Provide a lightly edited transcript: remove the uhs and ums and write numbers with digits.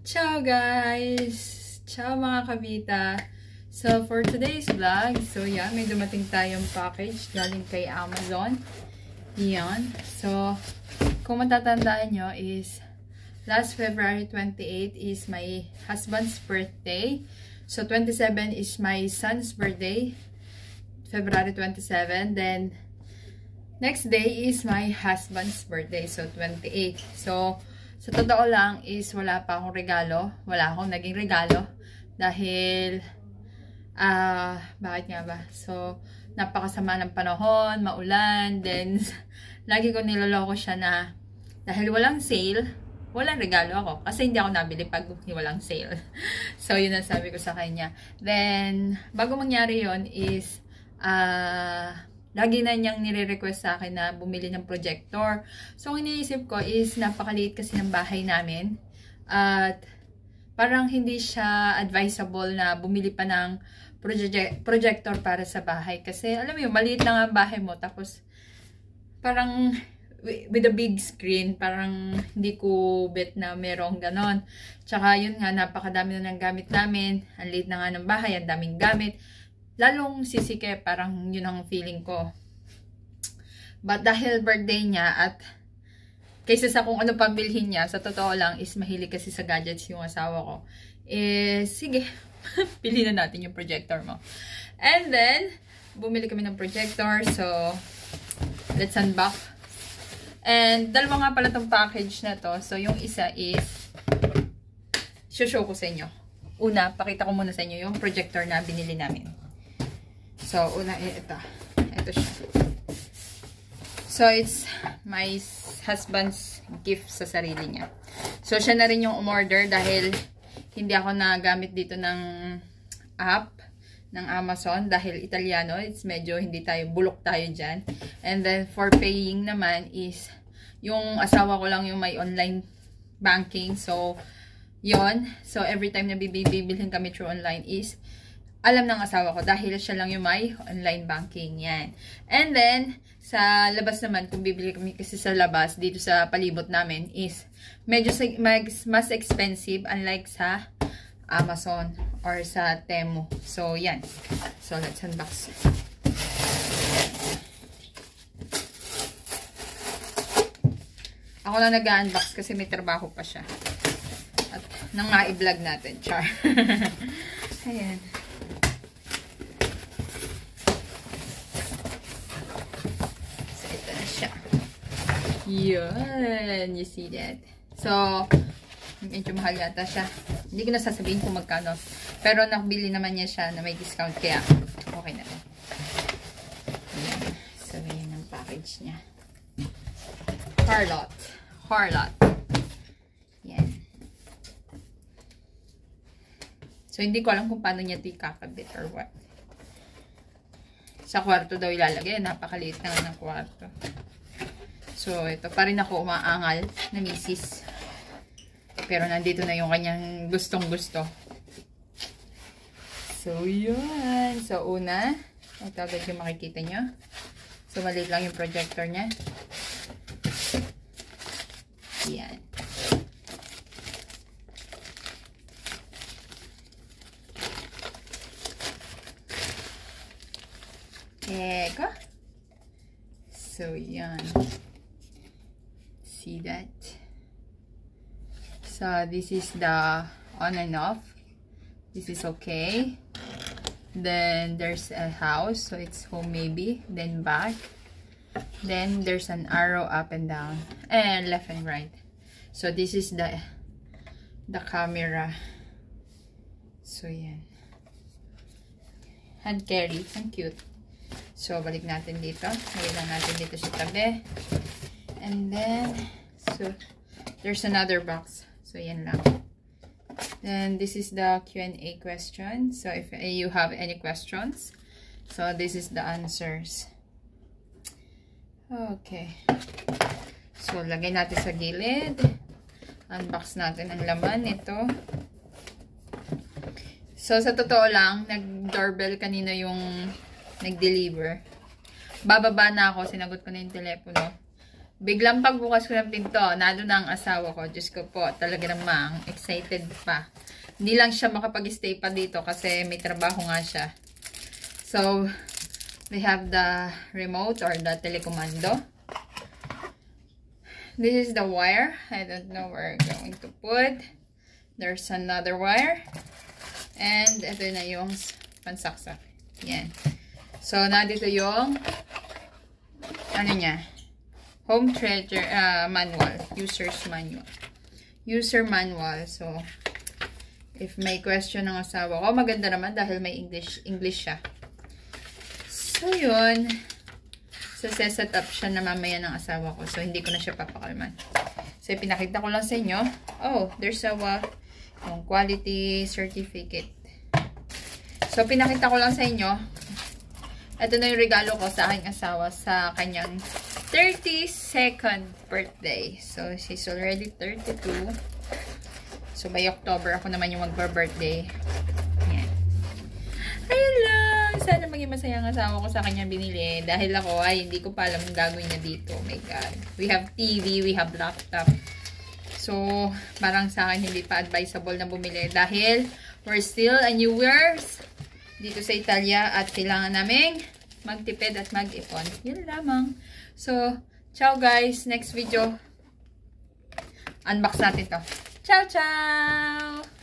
Ciao guys! Ciao mga kabita! So for today's vlog, may dumating tayong package galing kay Amazon. Yan. So, kung matatandaan nyo is last February 28 is my husband's birthday. So 27 is my son's birthday. February 27. Then, next day is my husband's birthday. So 28. So, sa totoo lang is wala pa akong regalo. Wala akong naging regalo. Dahil, bakit nga ba? So, napakasama ng panahon, maulan, then, lagi ko niloloko siya na, dahil walang sale, walang regalo ako. Kasi hindi ako nabili pag walang sale. So, yun ang sabi ko sa kanya. Then, bago mangyari yon is, lagi na niyang nire-request sa akin na bumili ng projector. So, ang iniisip ko is napakaliit kasi ng bahay namin. At parang hindi siya advisable na bumili pa ng projector para sa bahay. Kasi, alam mo yun, maliit lang ang bahay mo. Tapos, parang with a big screen, parang hindi ko bet na merong ganon. Tsaka, yun nga, napakadami na ng gamit namin. Ang liit na nga ng bahay, ang daming gamit. Lalong sisike, parang yun ang feeling ko. But dahil birthday niya at kaysa sa kung ano pabilhin niya, sa totoo lang is mahilig kasi sa gadgets yung asawa ko. Sige, pili na natin yung projector mo. And then, bumili kami ng projector. So, let's unbox. And dalawa nga pala tong package na to. So, yung isa is, show ko sa inyo. Una, pakita ko muna sa inyo yung projector na binili namin. So, una, ito siya. So, it's my husband's gift sa sarili niya. So, siya na rin yung umorder dahil hindi ako nagamit dito ng app ng Amazon dahil Italiano. It's medyo hindi tayo, bulok tayo dyan. And then, for paying naman is, yung asawa ko lang yung may online banking. So, yon. So, every time na bibilhin kami through online is, alam ng asawa ko dahil siya lang yung may online banking. Yan. And then, sa labas naman, kung bibili kami kasi sa labas, dito sa palibot namin, is medyo mas expensive unlike sa Amazon or sa Temu. So, yan. So, let's unbox. Ako lang nag-unbox kasi may trabaho pa siya. At nang i-vlog natin. Char. Ayan. Yun. You see that? So, medyo mahal yata siya. Hindi ko na sasabihin kung magkano. Pero nakabili naman niya siya na may discount. Kaya, okay na rin. Ayan. So, yun ang package niya. Harlot. Harlot. Yan. So, hindi ko alam kung paano niya ito ikakabit or what. Sa kwarto daw ilalagay. Napakaliit na nga ng kwarto. So, ito pa rin ako umaangal na misis. Pero nandito na yung kanyang gustong-gusto. So, yun. So, una, ito agad yung makikita nyo. So, maliit lang yung projector niya. Yan. Eko. So, yan. See that? So, this is the on and off. This is okay. Then, there's a house. So, it's home maybe. Then, back. Then, there's an arrow up and down. And left and right. So, this is the camera. So, yan. Hand carry. Ang cute. So, balik natin dito. Lagay lang natin dito sa tabi. And then, so, there's another box. So, yan lang. Then, this is the Q&A question. So, if you have any questions, so, this is the answers. Okay. So, lagay natin sa gilid. Unbox natin ang laman nito. So, sa totoo lang, nag-doorbell kanina yung nag-deliver. Bababa na ako, sinagot ko na yung telepono. Biglang pagbukas ko ng pinto, nandun na ang asawa ko. Diyos ko po, talaga namang excited pa. Hindi lang siya makapag-stay pa dito kasi may trabaho nga siya. So, we have the remote or the telecommando. This is the wire. I don't know where we're going to put. There's another wire. And ito na yung pansaksak. Yan. So, nandito yung ano niya? Home treasure manual. User's manual. User manual. So, if may question ng asawa ko, maganda naman dahil may English siya. So, yun. So, set up siya na mamaya ng asawa ko. So, hindi ko na siya papakalman. So, pinakita ko lang sa inyo. Oh, there's a yung quality certificate. So, pinakita ko lang sa inyo. Ito na yung regalo ko sa aking asawa sa kanyang 32nd birthday. So, she's already 32. So, by October, ako naman yung magba-birthday. Yan. Ayun lang. Sana maging masaya ang asawa ko sa kanyang binili. Dahil ako ay hindi ko pa alam ang gagawin niya dito. Oh my God. We have TV, we have laptop. So, parang sa akin hindi pa advisable na bumili. Dahil we're still a New Year's dito sa Italia at kailangan naming magtipid at mag-ipon. Yun lamang. So, ciao guys. Next video, unbox natin to. Ciao, ciao!